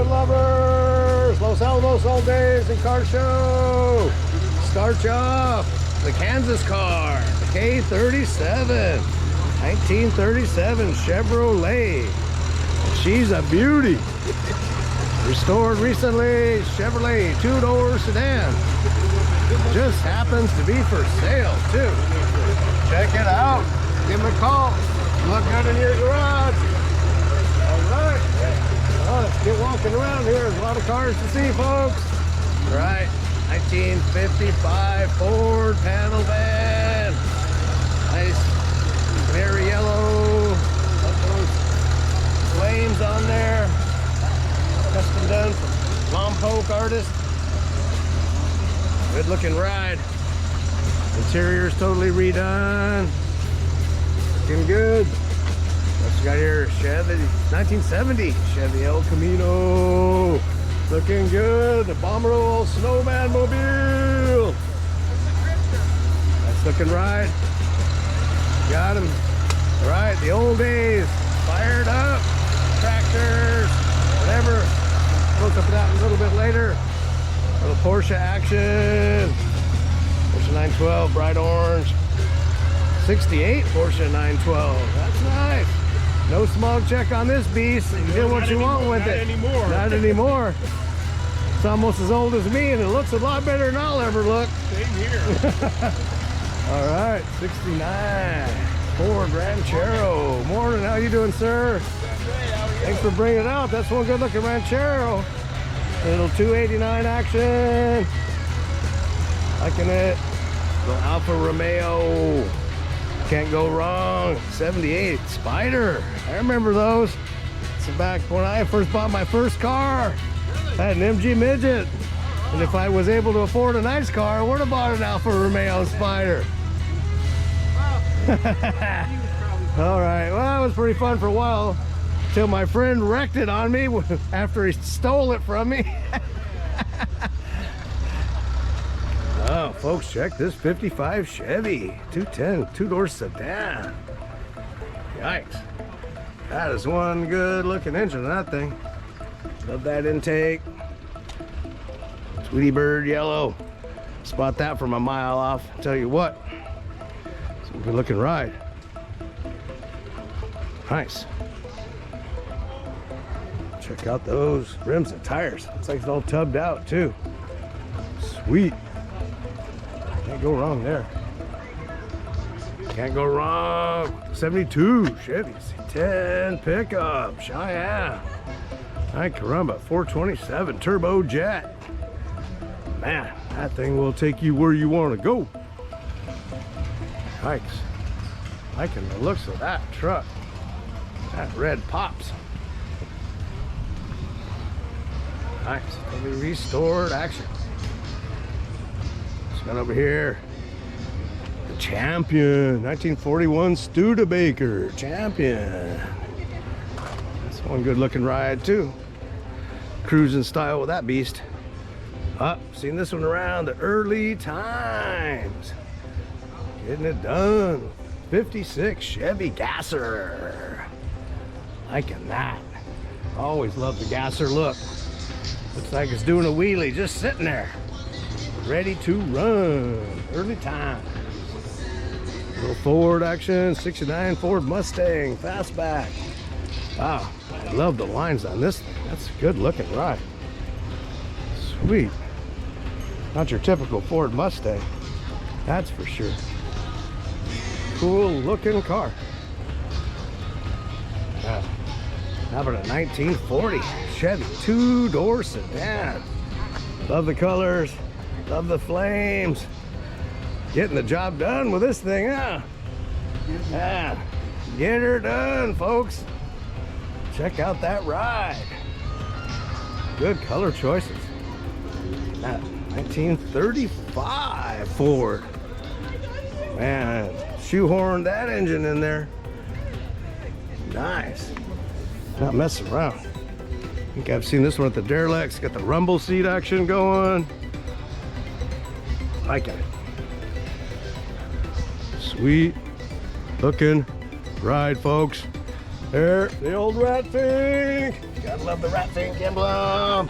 road lovers, Los Alamos all days and car show. Start you off the Kansas car, the K37, 1937 Chevrolet. She's a beauty. Restored recently, Chevrolet two-door sedan. Just happens to be for sale too. Check it out. Give them a call. Look good in your garage. All right. Well, let's get walking around here. There's a lot of cars to see, folks. Right. 1955 Ford panel van. Nice very yellow. Got those flames on there. Custom done from Lompoc artist. Good looking ride. Interior's totally redone. Looking good. What you got here? Chevy 1970 Chevy El Camino. Looking good. The Bomber Snowman Mobile. Nice looking ride. Got him. All right, the old days. Fired up. Tractors. Whatever. We'll look at that a little bit later. A little Porsche action. Porsche 912, bright orange. 68 Porsche 912. That's nice. No smog check on this beast. You did what you want with it. Not anymore. It's almost as old as me, and it looks a lot better than I'll ever look. Same here. All right, 69 Ford Ranchero. Morning, how you doing, sir? Thanks for bringing it out. That's one good looking Ranchero. Little 289 action. Liking it. Little Alfa Romeo. Can't go wrong. 78 Spider. I remember those. It's back when I first bought my first car. I had an MG Midget. And if I was able to afford a nice car, I would have bought an Alfa Romeo Spider. All right, well, it was pretty fun for a while till my friend wrecked it on me after he stole it from me. Oh, folks, check this 55 Chevy 210 two-door sedan. Yikes. That is one good looking engine, that thing. Love that intake. Tweety bird yellow. Spot that from a mile off. Tell you what, it's a good looking ride. Nice. Check out those rims and tires. Looks like it's all tubbed out too. Sweet. Can't go wrong there. Can't go wrong. 72 Chevy 10 pickup. Cheyenne. Ay caramba, 427 turbo jet. Man, that thing will take you where you want to go. Yikes. Liking the looks of that truck. That red pops. Nice. Totally restored action. Let's go over here. The Champion. 1941 Studebaker. Champion. That's one good looking ride too. Cruising style with that beast. Seen this one around the early times. Getting it done. 56 Chevy Gasser. Liking that. Always love the Gasser look. Looks like it's doing a wheelie, just sitting there. Ready to run. Early time. Little Ford action. 69 Ford Mustang fastback. Wow, I love the lines on this thing. That's a good looking ride. Sweet. Not your typical Ford Mustang, that's for sure. Cool looking car. How about a 1940 Chevy two-door sedan? Love the colors, love the flames. Getting the job done with this thing, huh? Yeah, get her done, folks. Check out that ride. Good color choices. 1935 Ford. Man, shoehorned that engine in there. Nice. Not messing around. I think I've seen this one at the Derelicts. Got the rumble seat action going. Liking it. Sweet looking ride, folks. There, the old rat fink. Gotta love the rat fink emblem.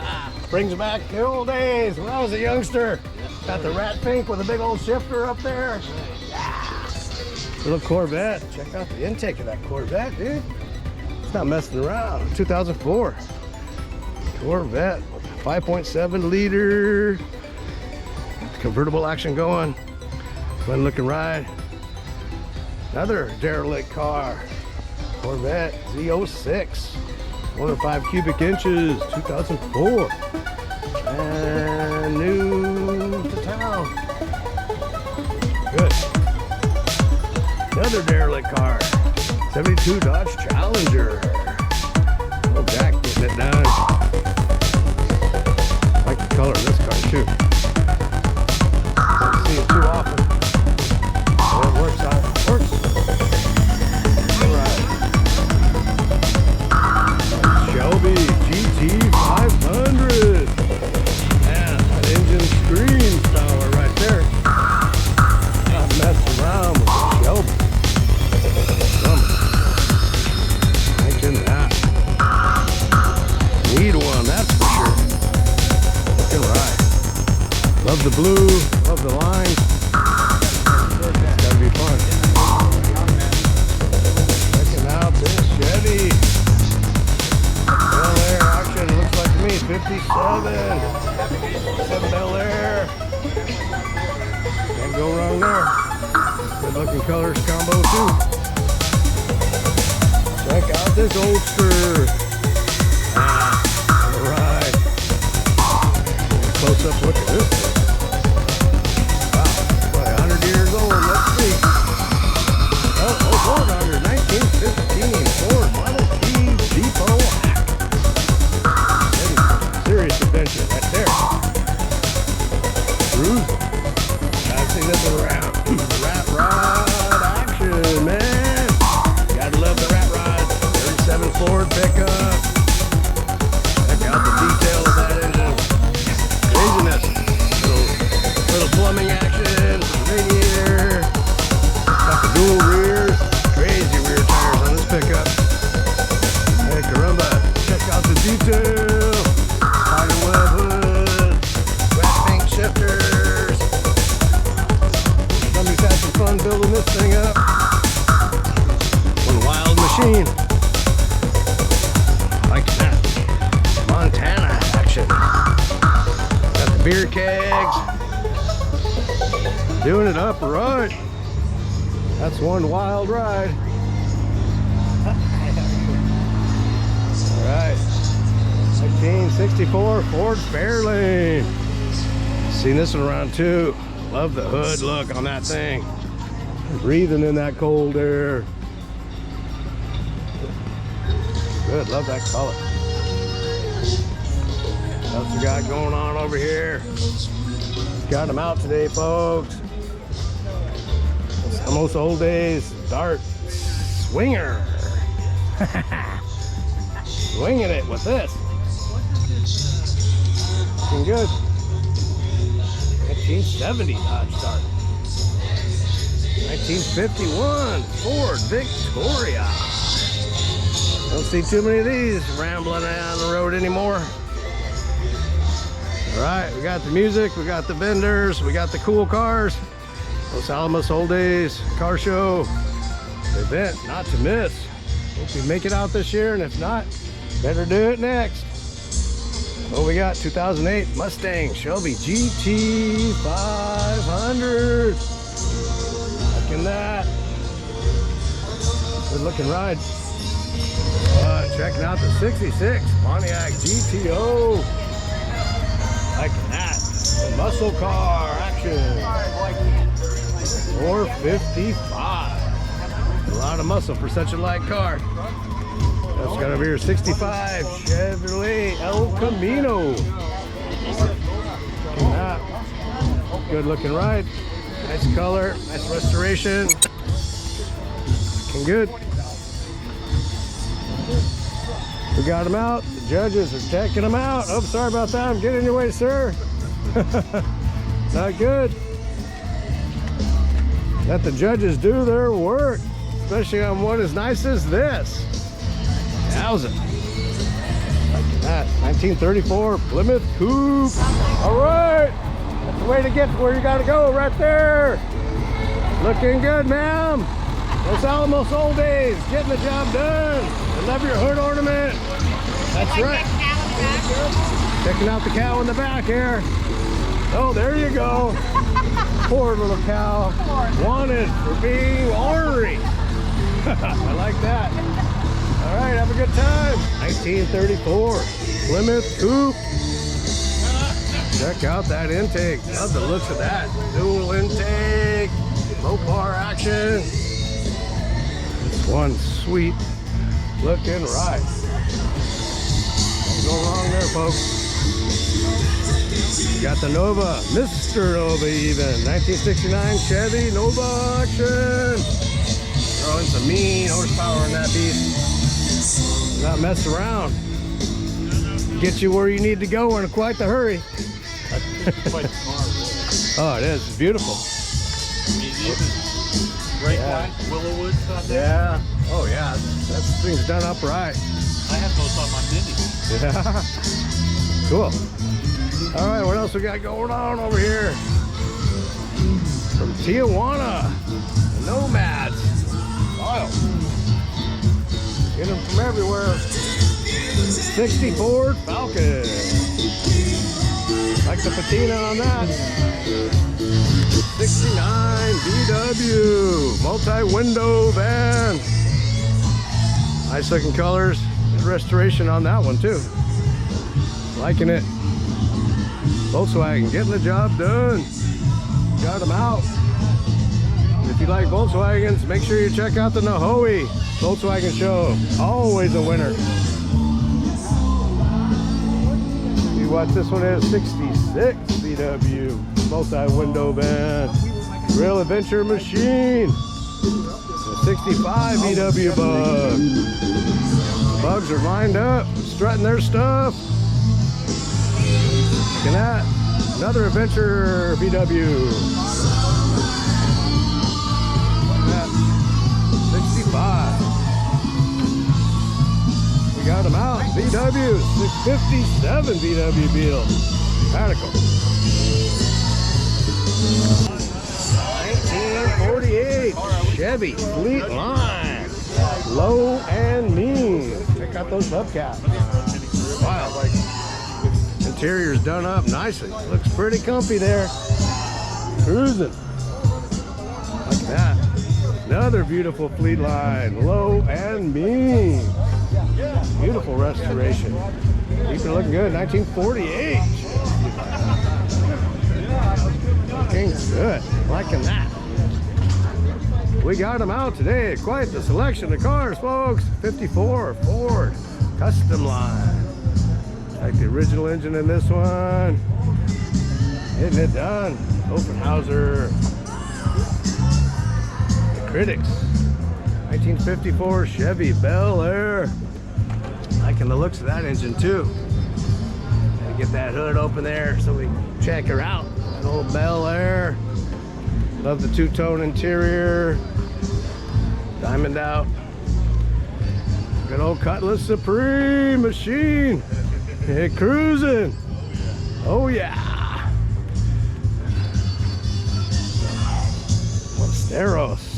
Brings back the old days when I was a youngster. Got the rat fink with a big old shifter up there. Yeah. Little Corvette. Check out the intake of that Corvette, dude. It's not messing around. 2004 Corvette, 5.7 liter. Convertible action going. Fun looking ride. Another derelict car. Corvette Z06, 105 cubic inches, 2004, and new to town. Good. Another derelict car, 72 Dodge Challenger. Oh, Jack getting it done. I like the color of this car too. Don't see it too often. Well, it works out. It works. Shelby GT 500. Man, that engine screams power right there. Not messing around with the Shelby. Thinking that. Need one, that's for sure. Looking right. Love the blue, love the line. It's gotta be fun. Checking out this Chevy. Bel Air action, looks like to me, 57. 7 Bel Air. Can't go wrong there. Good looking colors combo too. Check out this Oldster. Alright. Close up look at this thing. Wow, about 100 years old, let's see. Oh, Ford under 1915 Ford Model T Depot. Serious adventure right there. Cruise. I've seen this around. Rat rod action, man. Gotta love the rat rod. 37 Ford pickup. Check out the detail of that engine. Craziness. Little plumbing action. Radiator. Got the dual rears. Crazy rear tires on this pickup. Hey, caramba. Check out the detail. Web hood, rat pink shifters. Somebody's had some fun building this thing up. One wild machine. Like that. Montana action. Got the beer kegs. Doing it up right. That's one wild ride. All right. 1964 Ford Fairlane. Seen this one around too. Love the hood look on that thing. Breathing in that cold air. Good, love that color. What's we got going on over here? Got them out today, folks. Almost old days Dart Swinger. Swinging it with this. Looking good. 1970 Dodge Dart. 1951 Ford Victoria. Don't see too many of these rambling down the road anymore. All right, we got the music, we got the vendors, we got the cool cars. Los Alamos Old Days Car Show event, not to miss. Hope we make it out this year, and if not, better do it next. What we got? 2008 Mustang Shelby GT 500. Looking that. Good looking ride. Checking out the 66 Pontiac GTO. Like that. The muscle car action. 455. A lot of muscle for such a light car. That's got over here 65 Chevrolet El Camino. Good looking ride. Nice color, nice restoration. Looking good. We got them out. The judges are checking them out. Oh, sorry about that. I'm getting in your way, sir. Not good. Let the judges do their work, especially on one as nice as this. 2000. Like that. 1934 Plymouth Coupe. All right. That's the way to get to where you got to go, right there. Looking good, ma'am. Those Alamos old days, getting the job done. I love your hood ornament. That's right. Checking out the cow in the back here. Oh, there you go. Poor little cow. Wanted for being ornery. I like that. All right, have a good time. 1934 Plymouth Coupe. Check out that intake. Love the looks of that. Dual intake, low power action. This one sweet looking ride. Don't go wrong there, folks. You got the Nova, Mr. Nova even. 1969 Chevy Nova action. Throwing some mean horsepower in that beast. Not mess around. Get you where you need to go in quite the hurry. Oh, it is. It's beautiful. Great one, Willowwood stuff there. Yeah. Oh, yeah. That thing's done upright. I have those on my Mini. Yeah. Cool. All right, what else we got going on over here? From Tijuana, Nomads. Wow. Get them from everywhere. 60 Ford Falcon. Like the patina on that. 69 VW multi-window van. Nice looking colors. Good restoration on that one too. Liking it. Volkswagen getting the job done. Got them out. If you like Volkswagens, make sure you check out the Nahoe Volkswagen show. Always a winner. See what this one is? 66 VW multi-window van. Real adventure machine. A 65 VW bug. The bugs are lined up, strutting their stuff. Look at that. Another adventure VW. 65. We got them out. VW 657 VW Beetle. Radical. 1948 Chevy Fleet Line. Low and mean. Check out those hubcaps. Wow. Interior's done up nicely. Looks pretty comfy there. Cruising. Like that. Another beautiful Fleet Line. Low and mean. Beautiful restoration. Keep it looking good. 1948. Looking good. Liking that. We got them out today. Quite the selection of cars, folks. 54 Ford Custom Line. Like the original engine in this one. Getting it done. Offenhauser. The Critics. 1954 Chevy Bel Air. Liking the looks of that engine too. Gotta get that hood open there so we can check her out. That old Bel Air. Love the two-tone interior. Diamond out. Good old Cutlass Supreme machine. Hey, cruising. Oh yeah. Monsteros.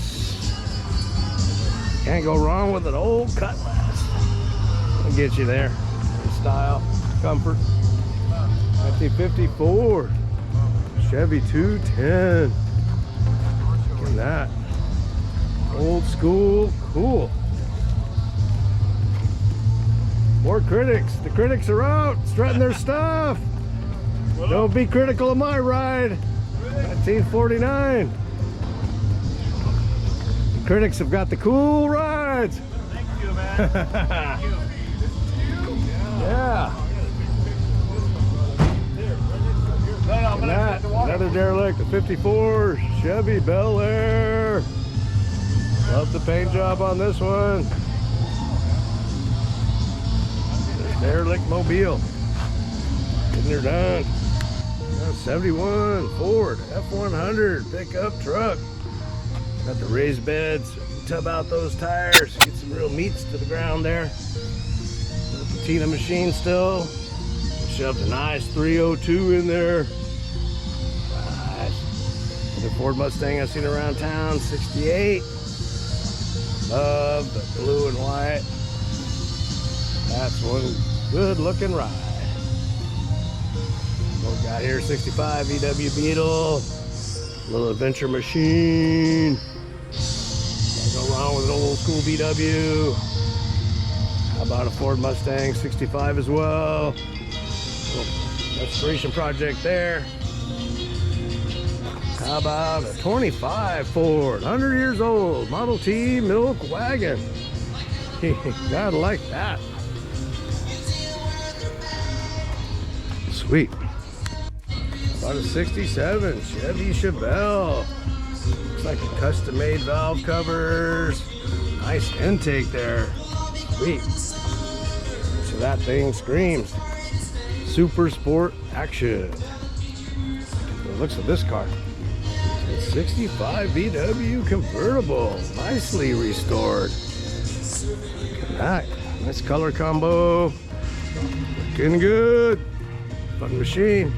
Can't go wrong with an old Cutlass. I'll get you there. Style, comfort. 1954 Chevy 210. Look at that. Old school, cool. More Critics. The Critics are out, strutting their stuff. Don't be critical of my ride. 1949. The Critics have got the cool rides. Thank you, man. Thank you. Yeah. And that, another derelict, the 54 Chevy Bel Air. Love the paint job on this one. Derelict mobile. Getting her done. 71 Ford F100 pickup truck. Got the raised beds. Tub out those tires. Get some real meats to the ground there. patina machine still. Shoved a nice 302 in there. Nice. The Ford Mustang I've seen around town, 68. Love the blue and white. That's one good looking ride. What we got here, 65 VW Beetle. Little adventure machine. Can't go wrong with an old school VW. How about a Ford Mustang 65 as well? Little restoration project there. How about a 25 Ford, 100 years old, Model T milk wagon. Gotta like that. Sweet. About a 67 Chevy Chevelle. Looks like a custom-made valve covers. Nice intake there. Sweet. So that thing screams super sport action. The looks of this car. It's a 65 VW convertible. Nicely restored. Look at that. Nice color combo. Looking good. Fun machine.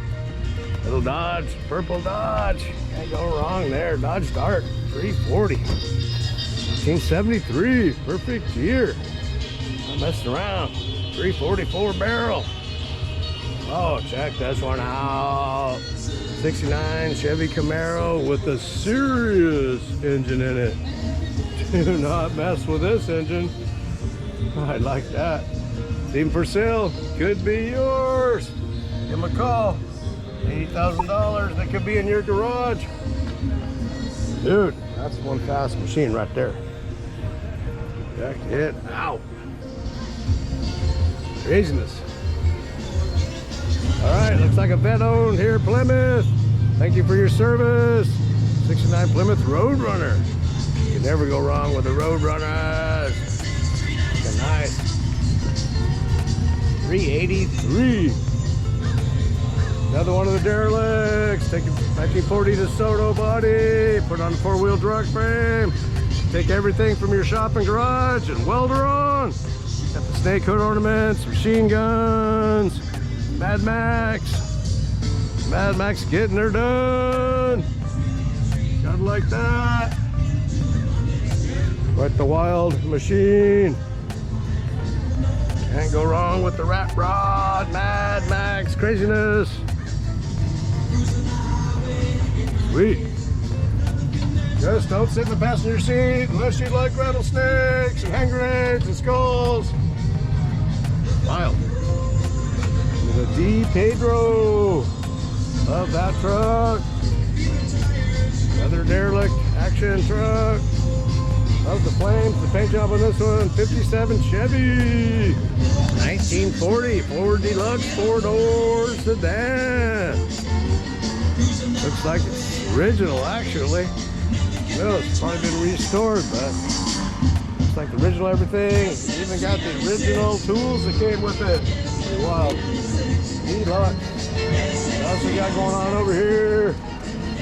Little Dodge, purple Dodge. Can't go wrong there. Dodge Dart, 340. 1973, perfect year. Not messing around. 344 barrel. Oh, check this one out. 69 Chevy Camaro with a serious engine in it. Do not mess with this engine. I like that. Even for sale, could be yours. Give them a call. $80,000 that could be in your garage. Dude, that's one fast machine right there. Check it out. Craziness. All right, looks like a vet owned here, Plymouth. Thank you for your service. 69 Plymouth Roadrunner. You can never go wrong with the Roadrunners. Looking nice. 383. Another one of the derelicts. Take a 1940 DeSoto body, put on a four-wheel drag frame, take everything from your shop and garage and weld her on. Got the snake hood ornaments, machine guns, Mad Max. Mad Max getting her done. Gotta like that. Quite the wild machine. Can't go wrong with the rat rod, Mad Max craziness. Sweet. Just don't sit in the passenger seat unless you like rattlesnakes and hand grenades and skulls. Wild. The D Pedro. Love that truck. Another derelict action truck. Love the flames, the paint job on this one. 57 Chevy. 1940 Ford Deluxe 4-door sedan. Looks like it's original actually. Well, it's probably been restored, but looks like the original everything. It even got the original tools that came with it. Pretty wild. Deluxe. What else we got going on over here?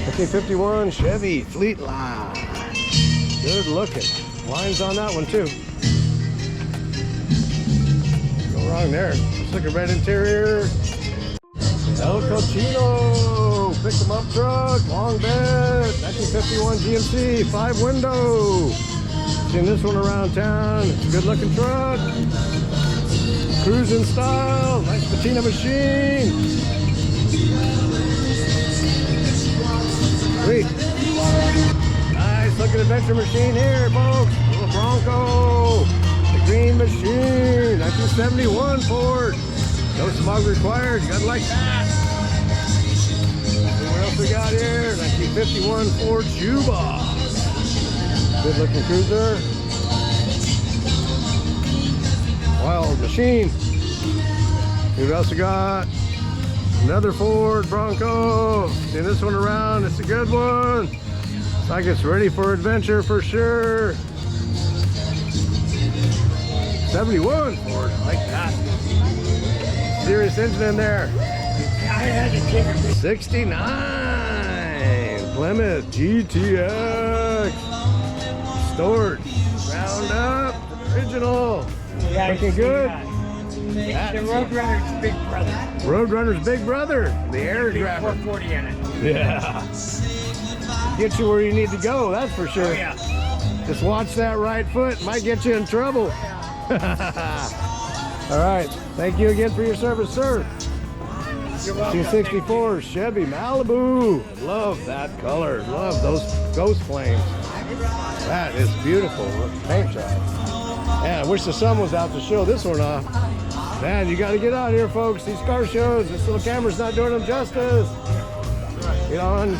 1951 Chevy Fleetline. Good looking. Lines on that one too. No wrong there. Let's look at red interior. El Cochino. Pick 'em up truck. Long bed. 1951 GMC. 5-window. Seen this one around town. It's a good looking truck. Cruising style. Nice patina machine. Sweet. Nice looking adventure machine here, folks. Little Bronco. The green machine. 1971 Ford. No smog required. You gotta like that. See what else we got here? 1951 Ford Juba. Good looking cruiser. Wild machine. See what else we got? Another Ford Bronco. See this one around. It's a good one. Looks like it's ready for adventure for sure. 71 Ford. I like that. Serious engine in there. 69 Plymouth GTX. Stored. Round up. Original. Looking good. The Roadrunner's big brother. Roadrunner's big brother, the air grabber. 440 in it. Yeah. Get you where you need to go, that's for sure. Oh, yeah. Just watch that right foot, might get you in trouble. All right, thank you again for your service, sir. You're welcome. 264 Chevy Malibu. Love that color. Love those ghost flames. That is beautiful paint job. Man, I wish the sun was out to show this one off. Man, you got to get out here, folks. These car shows, this little camera's not doing them justice. Get on.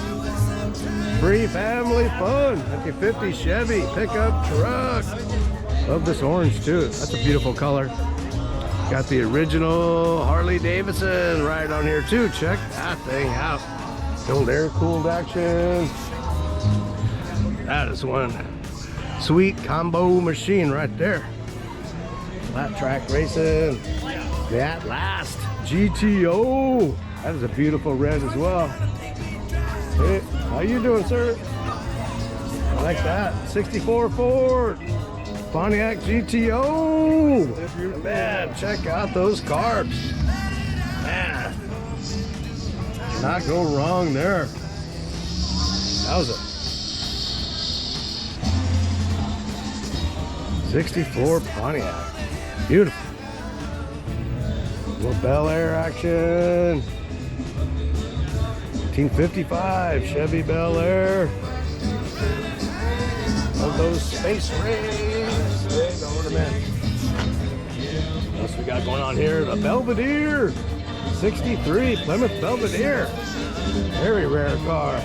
Free family fun. 1950 Chevy pickup truck. Love this orange too. That's a beautiful color. Got the original Harley Davidson right on here too. Check that thing out. The old air-cooled action. That is one sweet combo machine right there. Flat track racing. The Atlas GTO. That is a beautiful red as well. Hey, how you doing, sir? I like that. 64 Ford. Pontiac GTO. Man, check out those carbs. Man, not go wrong there. That was a 64 Pontiac. Beautiful. Little Bel Air action. 1955 Chevy Bel Air. Love those space rays. There you go, man. What else we got going on here? The Belvedere. 63 Plymouth Belvedere. Very rare car.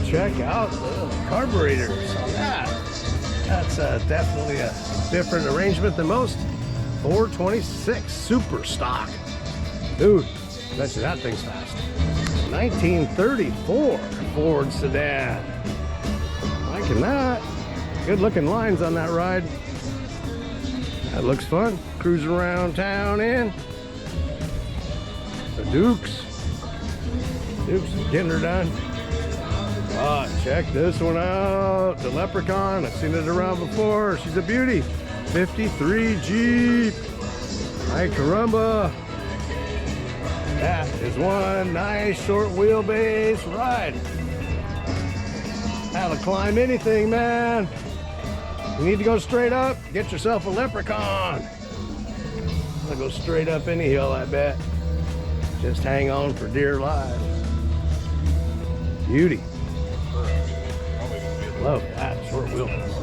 Check out the carburetors on that. That's definitely a different arrangement than most. 426 Super Stock. Dude, bet you that thing's fast. 1934 Ford sedan. Liking that. Good looking lines on that ride. That looks fun. Cruising around town in. The Dukes. Dukes is getting her done. Ah, check this one out. The Leprechaun. I've seen it around before. She's a beauty. 53 Jeep. Ay caramba. That is one nice short wheelbase ride. That'll climb anything, man. You need to go straight up, get yourself a Leprechaun. I'll go straight up any hill, I bet. Just hang on for dear life. Beauty. Love that short wheelbase.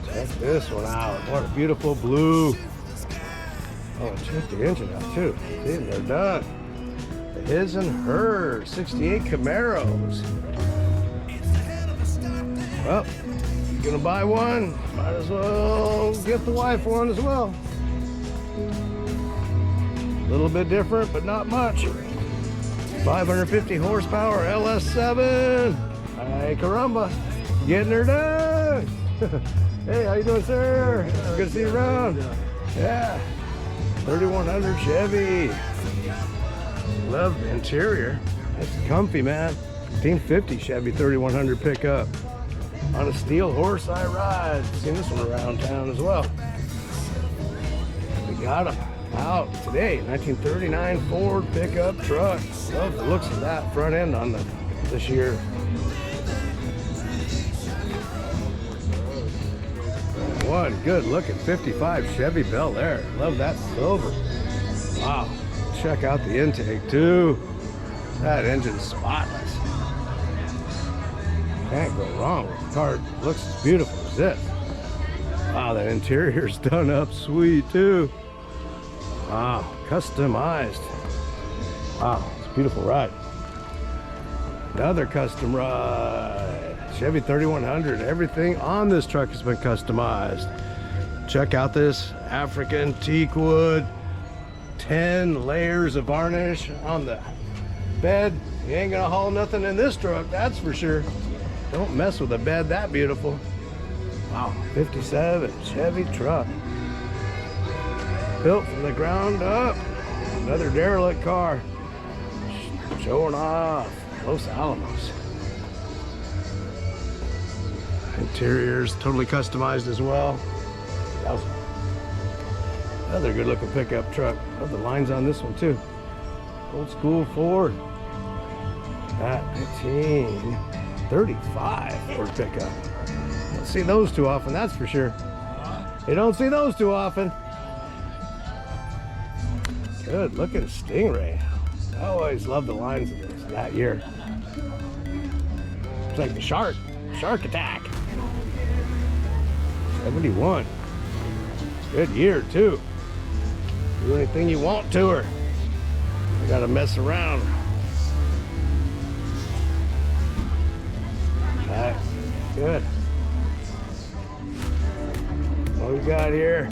Check this one out. What a beautiful blue. Oh, check the engine out too. See, they're done. The his and hers, 68 Camaros. Well, you're gonna buy one, might as well get the wife one as well. A little bit different, but not much. 550 horsepower LS7. Ay caramba, getting her done. Hey, how you doing, sir? Good to see you around. Yeah. 3100 Chevy. Love the interior. It's comfy, man. 1950 Chevy 3100 pickup. On a steel horse I ride. Seen this one around town as well. We got them out today. 1939 Ford pickup truck. Love the looks of that front end on this year. One good looking 55 Chevy Bel Air. Love that silver. Wow. Check out the intake too. That engine's spotless. Can't go wrong with the car. Looks as beautiful as this. Wow, that interior's done up sweet too. Wow, customized. Wow, it's a beautiful ride. Another custom ride. Chevy 3100. Everything on this truck has been customized. Check out this African teak wood. 10 layers of varnish on the bed. You ain't gonna haul nothing in this truck, that's for sure. Don't mess with a bed that beautiful. Wow, 57 Chevy truck. Built from the ground up. Another derelict car. Showing off Los Alamos. Interior's totally customized as well. Another good looking pickup truck. Love the lines on this one too. Old school Ford. That 1935 Ford pickup. Don't see those too often, that's for sure. You don't see those too often. Good looking Stingray. I always love the lines of this that year. It's like the shark attack. 71. Good year too. Do anything you want to her. You gotta mess around. Alright, good. What we got here?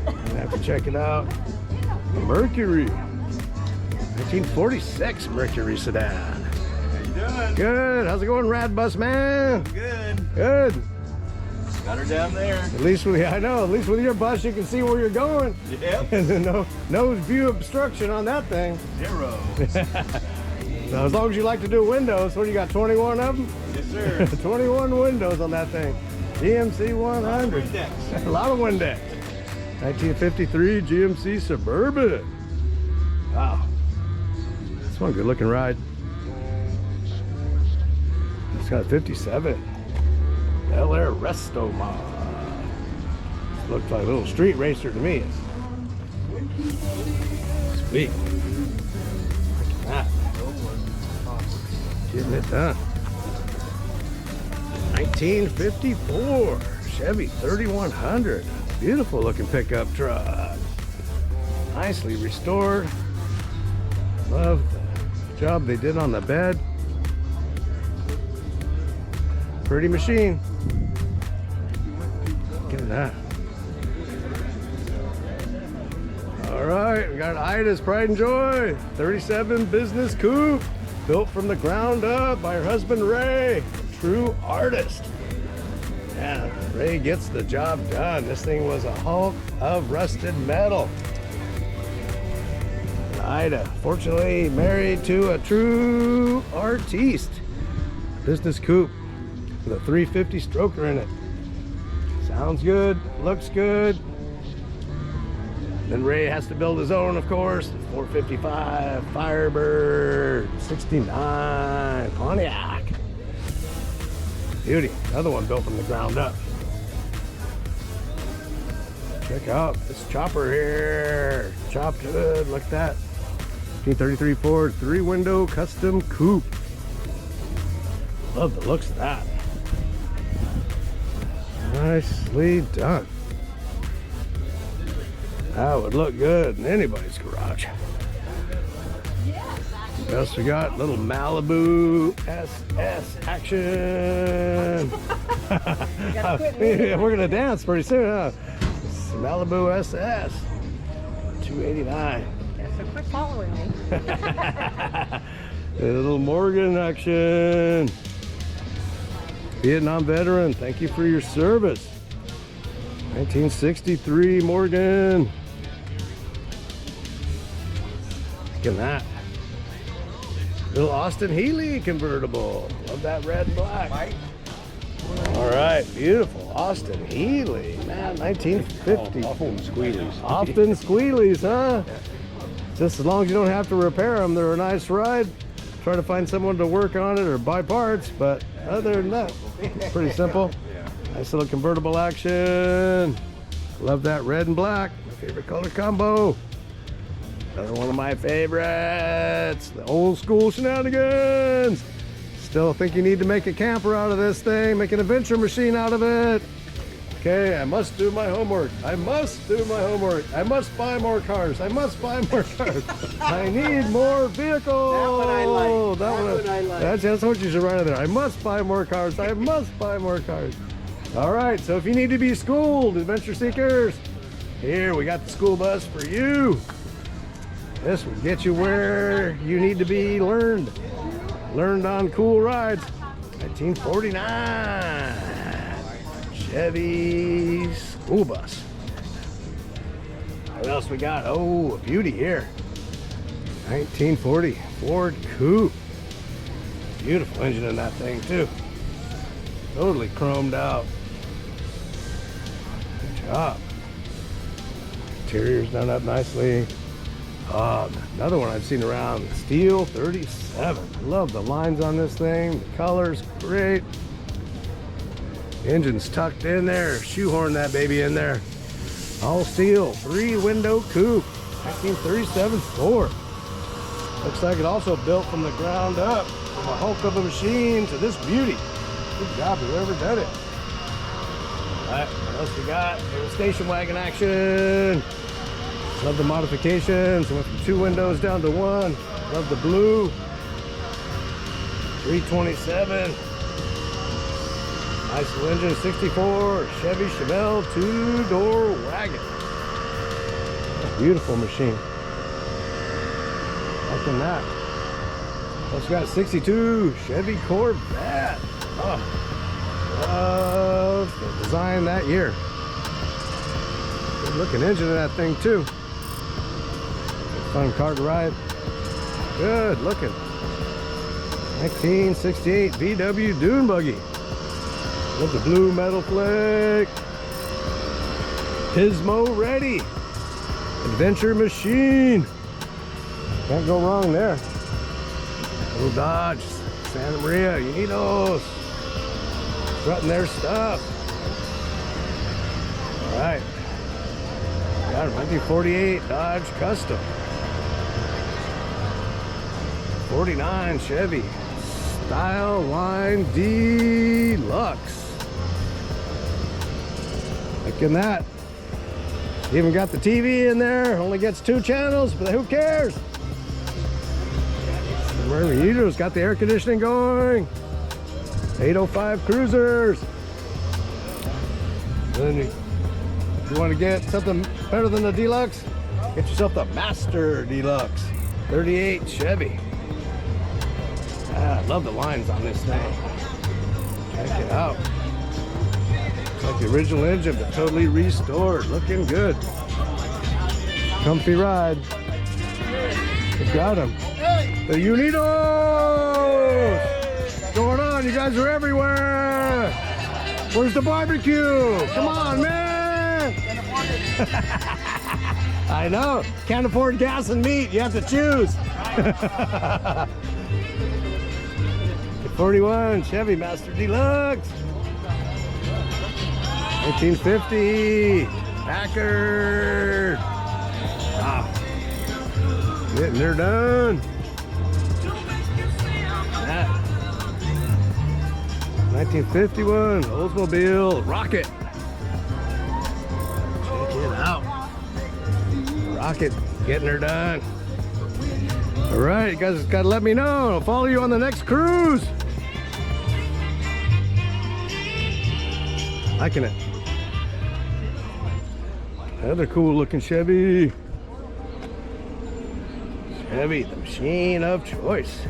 I have to check it out. Mercury. 1946 Mercury sedan. How you doing? Good. How's it going, Rad Bus man? Good. Good. Got her down there. At least with your bus you can see where you're going. Yep. And then no view obstruction on that thing. 0. So as long as you like to do windows, what do you got, 21 of them? Yes, sir. 21 windows on that thing. GMC 100. A lot of Windex. 1953 GMC Suburban. Wow. This one good looking ride. It's got 57. Bel Air Resto Mod. Looks like a little street racer to me. Sweet. Look at that. Getting it done. 1954 Chevy 3100. Beautiful looking pickup truck. Nicely restored. Love the job they did on the bed. Pretty machine. Look at that. All right, we got Ida's Pride and Joy 37 Business Coupe, built from the ground up by her husband Ray, true artist. Yeah, Ray gets the job done. This thing was a hulk of rusted metal. Ida, fortunately married to a true artiste. Business coupe with a 350 stroker in it. Sounds good, looks good. Then Ray has to build his own, of course. 455 Firebird 69 Pontiac. Beauty. Another one built from the ground up. Check out this chopper here. Chopped good. Look at that. 1933 Ford 3-window custom coupe. Love the looks of that. Nicely done. That would look good in anybody's garage. What else we got? Little Malibu SS action. Yeah, we're gonna dance pretty soon, huh? It's Malibu SS 289. So quit following me. A little Morgan action. Vietnam veteran, thank you for your service. 1963 Morgan. Look at that. Little Austin Healey convertible. Love that red and black. All right, beautiful. Austin Healey, man, 1950. Often squealies. Often squealies, huh? Just as long as you don't have to repair them, they're a nice ride. Try to find someone to work on it or buy parts, but other than that, it's pretty simple. Nice little convertible action. Love that red and black. My favorite color combo. Another one of my favorites. The old school shenanigans. Still think you need to make a camper out of this thing. Make an adventure machine out of it. Okay, I must do my homework. I must do my homework. I must buy more cars. I must buy more cars. I need more vehicles. That one I like. That one I like. That's what you should write in there. I must buy more cars. I must buy more cars. All right, so if you need to be schooled, adventure seekers, here we got the school bus for you. This will get you where you need to be learned. Learned on cool rides. 1949 Chevy school bus. What else we got? Oh, a beauty here. 1940 Ford Coupe. Beautiful engine in that thing too. Totally chromed out. Good job. Interior's done up nicely. Another one I've seen around, Steel 37. I love the lines on this thing. The color's great. Engine's tucked in there. Shoehorn that baby in there. All steel, 3-window coupe, 1937 Ford. Looks like it also built from the ground up, from a hulk of a machine to this beauty. Good job, whoever did it. All right, what else we got? Little station wagon action. Love the modifications. Went from 2 windows down to 1. Love the blue. 327. Nice little engine, 64 Chevy Chevelle 2-door wagon. Beautiful machine. Liking that. Also got a 62 Chevy Corvette. Oh, love the design that year. Good looking engine in that thing too. Fun car to ride. Good looking. 1968 VW Dune Buggy. With the blue metal flake. Pismo ready. Adventure machine. Can't go wrong there. Little Dodge Santa Maria Unidos. Strutting their stuff. All right. Got a 1948 Dodge Custom. 49 Chevy Style Line Deluxe. Look at that. Even got the TV in there. Only gets 2 channels, but who cares? Unido's got the air conditioning going. 805 Cruisers. Then if you want to get something better than the Deluxe, get yourself the Master Deluxe. 38 Chevy. I love the lines on this thing. Check it out. It's like the original engine, but totally restored. Looking good. Comfy ride. We got them. The Unidos! What's going on? You guys are everywhere. Where's the barbecue? Come on, man. I know. Can't afford gas and meat. You have to choose. 41 Chevy Master Deluxe. 1950 Packard. Wow. Getting her done. That. 1951 Oldsmobile Rocket. Check it out. Rocket getting her done. All right, you guys got to let me know. I'll follow you on the next cruise. Liking it. Another cool looking Chevy. Chevy, the machine of choice.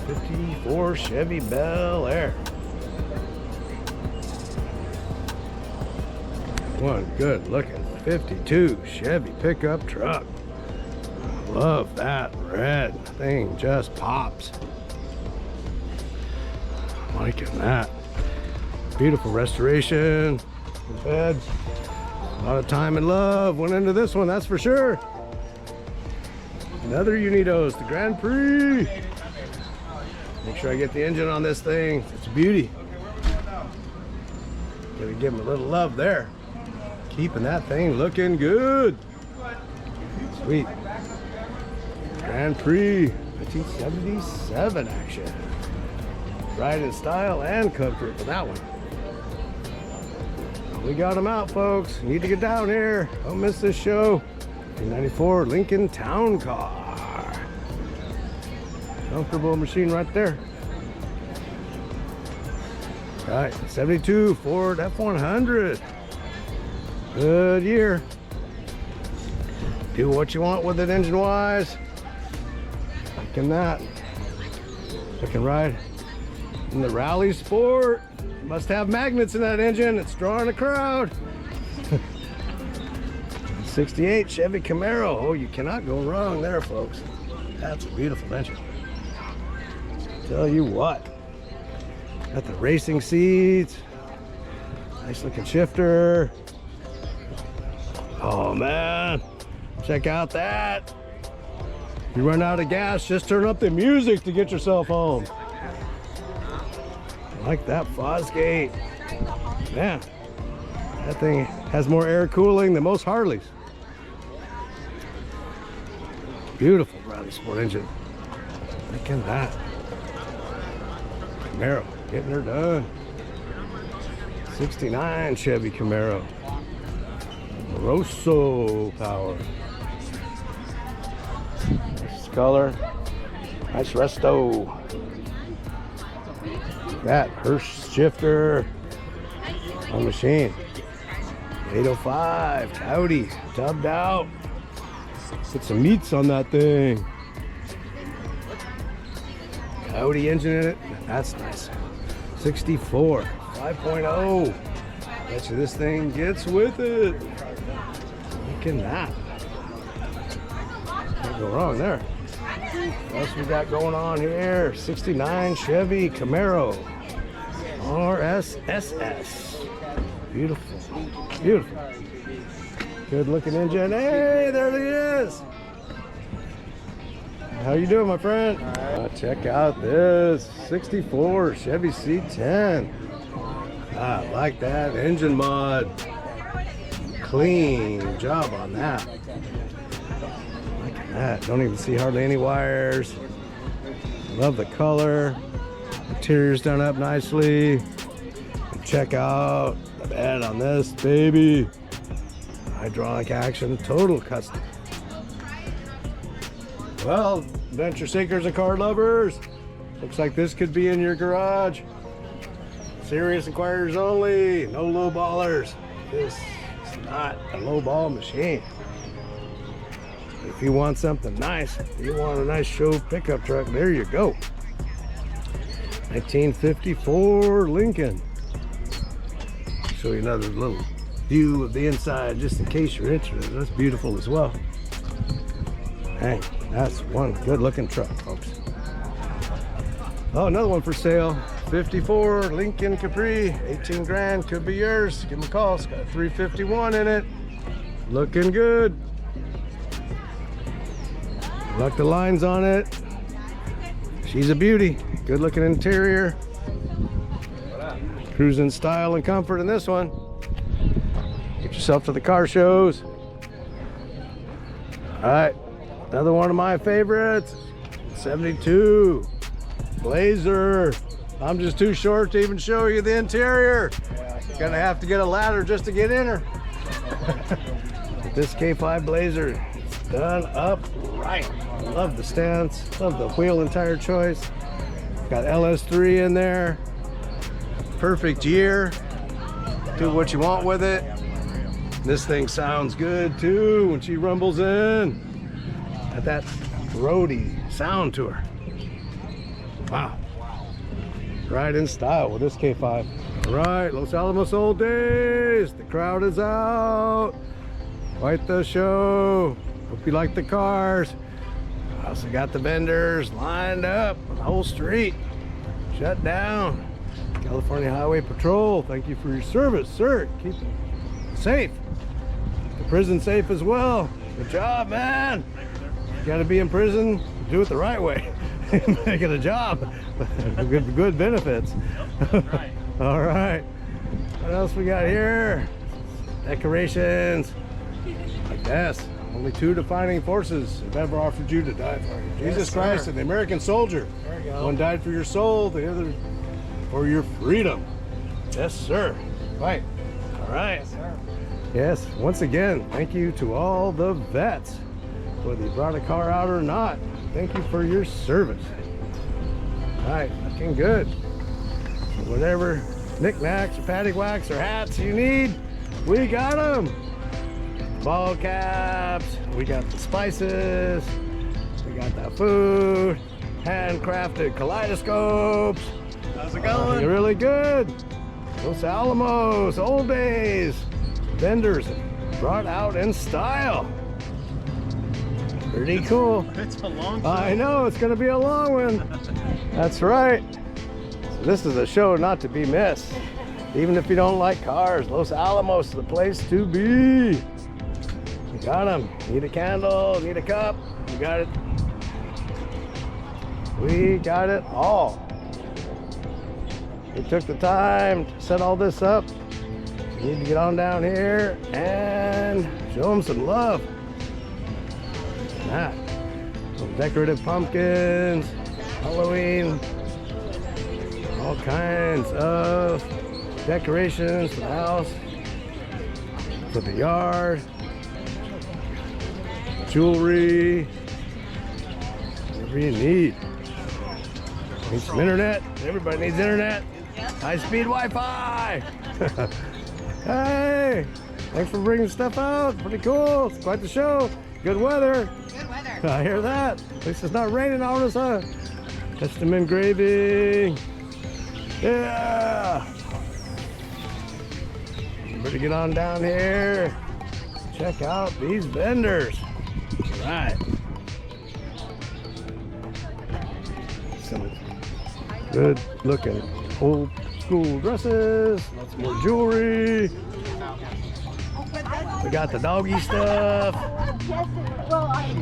54 Chevy Bel Air. One good looking 52 Chevy pickup truck. Love that red thing, just pops. Liking that. Beautiful restoration. The beds. A lot of time and love went into this one, that's for sure. Another Unidos, the Grand Prix. Make sure I get the engine on this thing. It's a beauty. Gotta give him a little love there. Keeping that thing looking good. Sweet. Grand Prix 1977 action. Ride in style and comfort for that one. We got them out, folks. You need to get down here. Don't miss this show. 1994 Lincoln Town Car. Comfortable machine right there. All right, 72 Ford F100. Good year. Do what you want with it engine-wise. Liking that. Looking right in the Rally Sport. Must have magnets in that engine. It's drawing a crowd. 68 Chevy Camaro. Oh, you cannot go wrong there, folks. That's a beautiful engine. Tell you what. Got the racing seats. Nice looking shifter. Oh man. Check out that. If you run out of gas, just turn up the music to get yourself home. I like that Fosgate. Man, that thing has more air cooling than most Harleys. Beautiful Bradley Sport engine. Look at that. Camaro, getting her done. 69 Chevy Camaro. Rosso power. Nice color. Nice resto. That Hirsch shifter on machine. 805 Coyote, tubbed out. Put some meats on that thing. Coyote engine in it. That's nice. 64 5.0. Bet you this thing gets with it. Look at that. Can't go wrong there. What else we got going on here? 69 Chevy Camaro RSSS. Beautiful. Beautiful. Good looking engine. Hey, there he is. How you doing, my friend? Check out this 64 Chevy C10. I like that engine mod. Clean job on that. Look at that. Don't even see hardly any wires. Love the color. Interior's done up nicely. Check out the bed on this baby. Hydraulic action, total custom. Well, adventure seekers and car lovers, looks like this could be in your garage. Serious inquirers only, no low ballers. This is not a low ball machine. If you want something nice, if you want a nice show pickup truck, there you go. 1954 Lincoln. Show you another little view of the inside just in case you're interested. That's beautiful as well. Hey, that's one good looking truck, folks. Oh, another one for sale. 54 Lincoln Capri, 18 grand, could be yours. Give them a call. It's got a 351 in it. Looking good. Like the lines on it. She's a beauty. Good looking interior. Cruising style and comfort in this one. Get yourself to the car shows. All right, another one of my favorites. 72 Blazer. I'm just too short to even show you the interior. Gonna have to get a ladder just to get in her. But this K5 Blazer, it's done up right. Love the stance, love the wheel and tire choice. Got LS3 in there. Perfect year. Do what you want with it. This thing sounds good too when she rumbles in. Got that roady sound to her. Wow. Right in style with this K5. All right, Los Alamos old days. The crowd is out. Quite the show. Hope you like the cars. Also got the vendors lined up. The whole street shut down. California Highway Patrol, thank you for your service, sir. Keep it safe. The prison safe as well. Good job, man. You gotta be in prison, do it the right way. Make it a job. good benefits. All right. What else we got here? Decorations. Like this. Only two defining forces have ever offered you to die for you. Jesus Christ and the American soldier. There you go. One died for your soul, the other for your freedom. Yes, sir. Right. All right. Yes, sir. Yes, once again, thank you to all the vets. Whether you brought a car out or not, thank you for your service. All right, looking good. Whatever knickknacks or paddywhacks or hats you need, we got them. Ball caps, we got the spices, we got the food, handcrafted kaleidoscopes. How's it going? You're really good. Los Alamos, old days. Vendors brought out in style. Pretty cool. It's a long show. I know, it's going to be a long one. That's right. So this is a show not to be missed. Even if you don't like cars, Los Alamos is the place to be. Got them. Need a candle, need a cup. You got it. We got it all. We took the time to set all this up. You need to get on down here and show them some love. That. Some decorative pumpkins, Halloween, all kinds of decorations for the house, for the yard, jewelry, whatever you need. Need some internet. Everybody needs internet. High-speed Wi-Fi. Hey, thanks for bringing stuff out. Pretty cool. It's quite the show. Good weather. Good weather. I hear that. At least it's not raining on us, huh? Custom engraving. Yeah. Better get on down here. Check out these vendors. All right. Some good looking old school dresses. Lots more jewelry. We got the doggy stuff.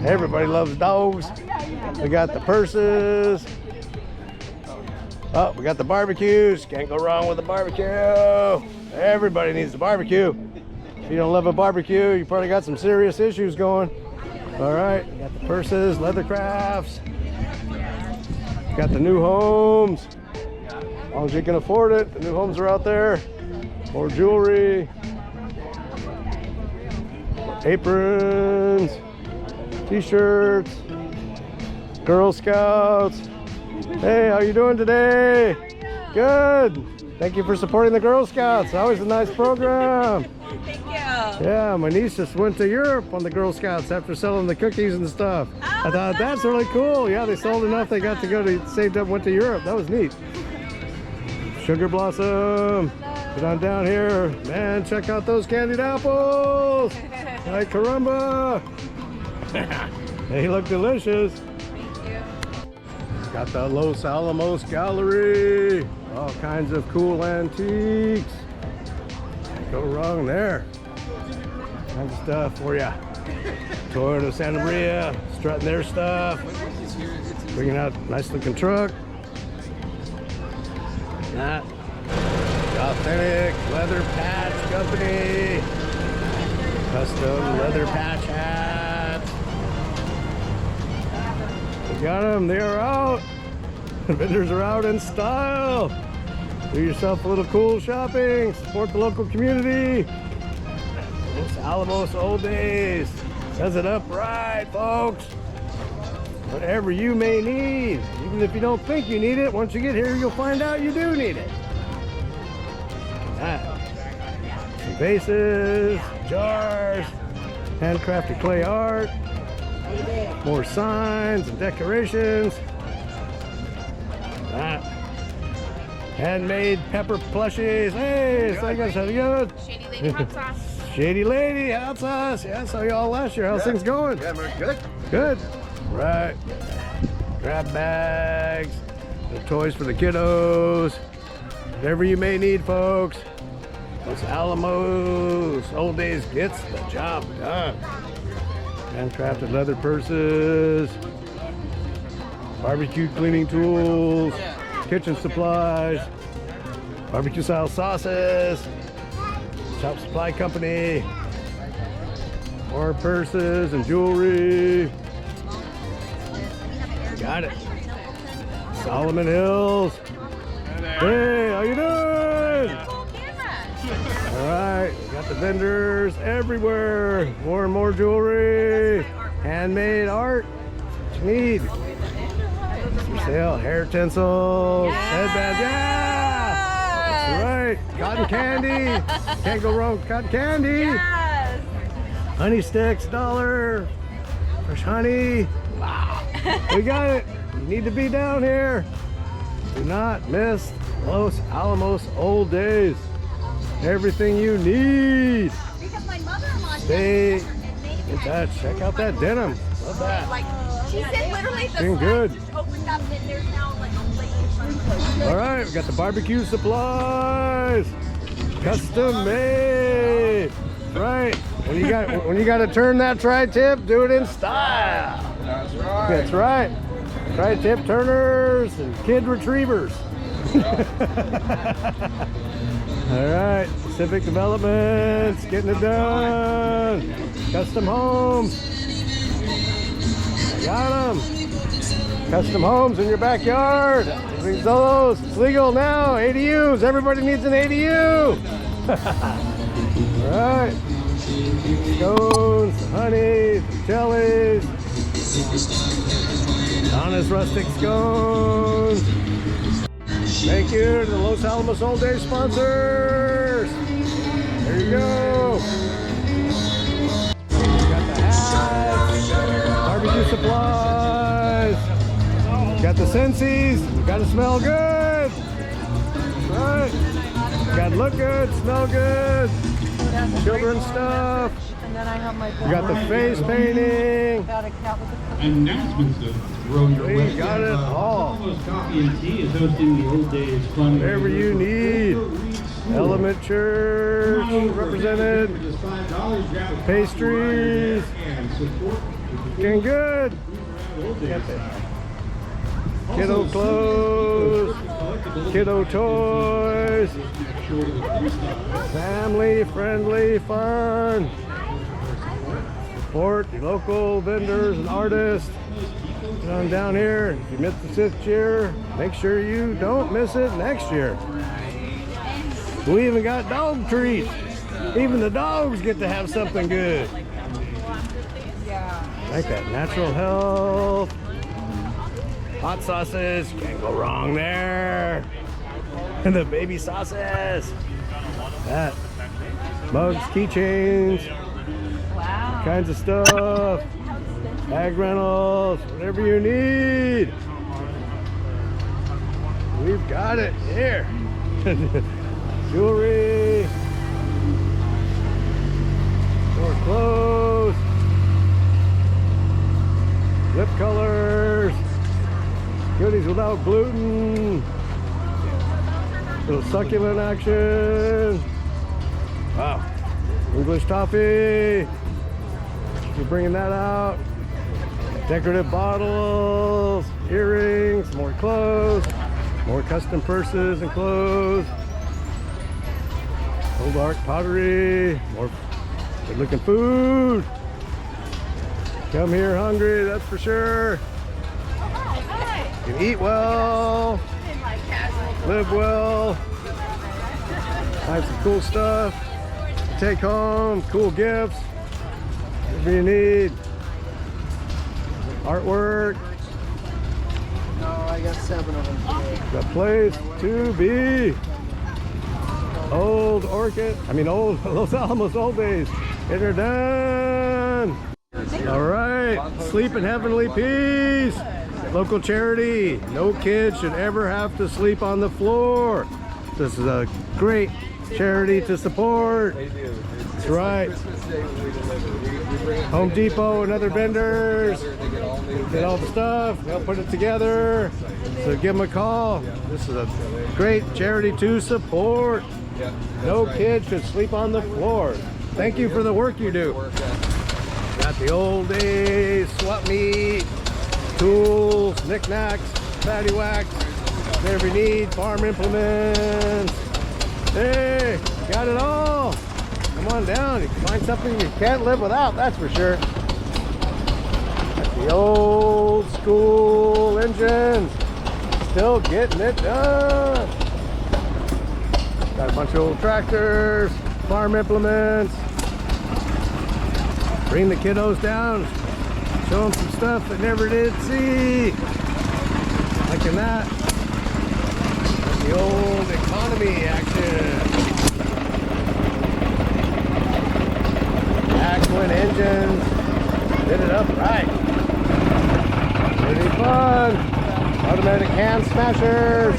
Everybody loves dogs. We got the purses. Oh, we got the barbecues. Can't go wrong with a barbecue. Everybody needs a barbecue. If you don't love a barbecue, you probably got some serious issues going. All right, we got the purses, leather crafts. Got the new homes. As long as you can afford it, the new homes are out there. More jewelry. Aprons, t-shirts, Girl Scouts. Hey, how you doing today? Good. Thank you for supporting the Girl Scouts. Always a nice program. Thank you. Yeah, my niece just went to Europe on the Girl Scouts after selling the cookies and stuff. I thought that's really cool. Yeah, they sold enough. They got to go to, saved up, went to Europe. That was neat. Sugar Blossom. Get on down here. Man, check out those candied apples. Like caramba. They look delicious. Thank you. Got the Los Alamos Gallery. All kinds of cool antiques. Can't go wrong there. Kinds of stuff for ya. Toyota Santa Maria, strutting their stuff. Bringing out a nice looking truck. That. The Authentic Leather Patch Company. Custom leather patch hats. We got them. They are out. The vendors are out in style. Do yourself a little cool shopping. Support the local community. Los Alamos Old Days. Says it up right, folks. Whatever you may need. Even if you don't think you need it, once you get here, you'll find out you do need it. That. Some vases, jars, handcrafted clay art, more signs and decorations. That. Handmade pepper plushies. Hey, so I guess how good. Shady Lady Hot Sauce. Shady Lady Hot Sauce. Yeah, I saw y'all last year. How's things going? Yeah, we're good. Good. Right. Grab bags. The toys for the kiddos. Whatever you may need, folks. Los Alamos Old Days gets the job done. Handcrafted leather purses, barbecue cleaning tools, kitchen supplies, barbecue style sauces, shop supply company, more purses and jewelry. Got it. Solomon Hills. Hey, how you doing? All right, we got the vendors everywhere. More and more jewelry, handmade art. What you need? For sale, hair tinsels, headbands. Yeah, that's right. Cotton candy. Can't go wrong with cotton candy. Yes. Honey sticks, $1. Fresh honey. Wow. We got it. You need to be down here. Do not miss Los Alamos Old Days. Everything you need. Because my mother-in-law Stay in touch. Check out that denim. Love that. like she said literally the Looking slab good. just opened up and there's now like a lake. All right, we got the barbecue supplies. Custom made. Right. When you got to turn that tri-tip, do it in style. That's right. That's right. Tri-tip turners and kid retrievers. All right. Pacific Developments, getting it done. Custom homes. Got them. Custom homes in your backyard. Brings those. It's legal now. ADUs. Everybody needs an ADU. All right. Scones, honey, jellies. Honest rustic scones. Thank you to the Los Alamos Old Days sponsors. There you go. Got the hats, barbecue supplies. Got the Sensies. Got to smell good. Right. Got to look good, smell good. Children's stuff. And then I have my We got the face painting. got a cat with a Announcements to throw your We way. got it all. Alamos Coffee and Tea is hosting the Old Days Fun. Whatever you need. Element Church represented. Pastries. Looking good. Kiddo clothes. Kiddo toys. Family friendly fun. Support your local vendors and artists. Get on down here. If you missed the 5th year, make sure you don't miss it next year. We even got dog treats. Even the dogs get to have something good. Like that natural health. Hot sauces, can't go wrong there. And the baby sauces. That. Mugs, keychains. Wow. Kinds of stuff. Bag rentals, whatever you need. We've got it here. Jewelry. More clothes. Lip colors. Goodies without gluten. Little succulent action. Wow. English toffee. We're bringing that out. Decorative bottles, earrings, more clothes, more custom purses and clothes. Old art pottery, more good looking food. Come here hungry, that's for sure. You can eat well, live well, find some cool stuff to take home, cool gifts, whatever you need. Artwork. No, I got 7 of them today. The place to be. Old Los Alamos Old Days. Get her done. All right. Sleep in heavenly peace. Local charity. No kid should ever have to sleep on the floor. This is a great charity to support. That's right. Home Depot and other vendors get all the stuff, they'll put it together, so give them a call. This is a great charity to support. No kid should sleep on the floor. Thank you for the work you do. Got the Old Days swap meet, tools, knickknacks, patty wax, whatever you need, farm implements. Hey, got it all. Come on down. You can find something you can't live without, that's for sure. Got the old school engines. Still getting it done. Got a bunch of old tractors, farm implements. Bring the kiddos down. Show them some stuff they never did see. Liking that. Got the old economy action. Twin engines, did it up right. Pretty fun. Automatic hand smashers.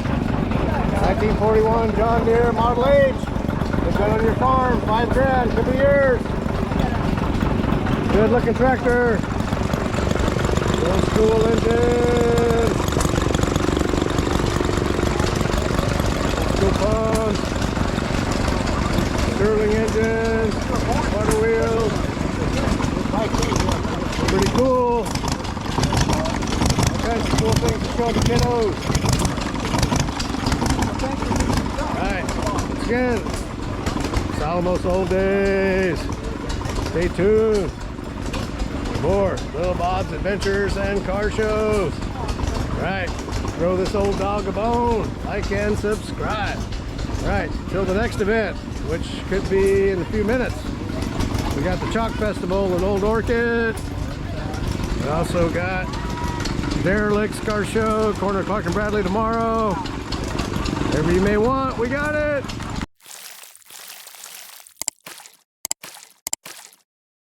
1941 John Deere Model H. Put that on your farm, $5 grand, could be yours. Good looking tractor. Old school engines. School pumps. Sterling engines. cams, water wheels. Pretty cool. All kinds of cool things to show the kiddos. Alright, again, it's Alamos Old Days. Stay tuned. More Little Bob's Adventures and Car Shows. Right, throw this old dog a bone. Like and subscribe. Right, till the next event, which could be in a few minutes. We got the Chalk Festival in Old Orchid. We also got Derelict's Car Show, corner of Clark and Bradley tomorrow. Whatever you may want, we got it.